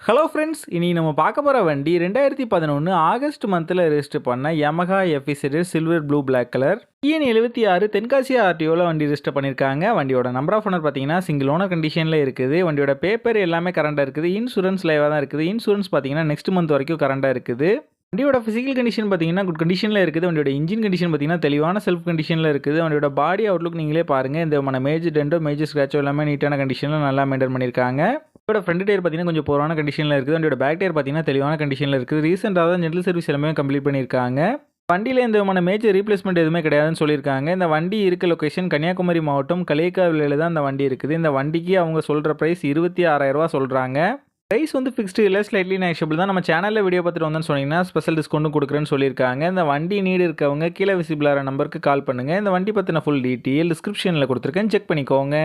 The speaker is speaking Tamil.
ஹலோ ஃப்ரெண்ட்ஸ், இனி நம்ம பார்க்க போகிற வண்டி 2011 ஆகஸ்ட் மந்தில் ரெஜிஸ்டர் பண்ண Yamaha FZ silver blue black colour EN 76 Tenkasi ஆர்டிஓவில் வண்டி ரெஜிஸ்டர் பண்ணியிருக்காங்க. வண்டியோட நம்பர் ஆஃப் ஓனர் பார்த்தீங்கன்னா சிங்கிள் ஓனர் கண்டிஷனில் இருக்குது. வண்டியோட பேப்பர் எல்லாமே கரண்டாக இருக்குது. இன்சூரன்ஸ் லைவாக தான் இருக்குது. இன்சூரன்ஸ் பார்த்தீங்கன்னா நெக்ஸ்ட் மந்த் வரைக்கும் கரண்டாக இருக்குது. வண்டியோட ஃபிசிக்கல் கண்டிஷன் பார்த்தீங்கன்னா குட் கண்டிஷனில் இருக்குது. வண்டியோட இன்ஜின் கண்டிஷன் பார்த்தீங்கன்னா தெளிவான செல்ஃப் கண்டிஷனில் இருக்குது. வண்டியோட பாடி அவுட்லுக் நீங்களே பாருங்கள். இந்த மேஜர் டென்டோ மேஜர் ஸ்க்ராச்சோ எல்லாமே நீட்டான கண்டிஷனில் நல்லா மெயின்டைன் பண்ணியிருக்காங்க. வண்டியோட ஃப்ரண்ட் டயர் பார்த்தீங்கன்னா கொஞ்சம் போரான கண்டிஷனில் இருக்குது. வண்டியோட பேக் டயர் பார்த்தீங்கன்னா தெளிவான கண்டிஷனில் இருக்குது. ரீசெண்டாக தான் ஜென்ரல் சர்வீஸ் எல்லாமே கம்ப்ளீட் பண்ணியிருக்காங்க. வண்டியில் எந்த விதமான மேஜர் ரீப்ளேஸ்மெண்ட் எதுவுமே கிடையாதுன்னு சொல்லியிருக்காங்க. இந்த வண்டி இருக்க லொக்கேஷன் கன்னியாகுமரி மாவட்டம் களியக்காவிலையில் தான் இந்த வண்டி இருக்குது. இந்த வண்டிக்கு அவங்க சொல்கிற ப்ரைஸ் 26,000 சொல்கிறாங்க. ப்ரைஸ் வந்து ஃபிக்ஸ்டு இல்லை, ஸ்லைட்லி நெகோஷியபிள் தான். நம்ம சேனலில் வீடியோ பார்த்துட்டு வந்தோன்னு சொன்னீங்கன்னா ஸ்பெஷல் டிஸ்கவுண்ட்டும் கொடுக்குறேன்னு சொல்லியிருக்காங்க. இந்த வண்டி நீடு இருக்கவங்க கீழே விசிபிளான நம்பருக்கு கால் பண்ணுங்கள். இந்த வண்டி பற்றின ஃபுல் டீட்டெயில் டிஸ்கிரிப்ஷனில் கொடுத்துருக்கேன், செக் பண்ணிக்கோங்க.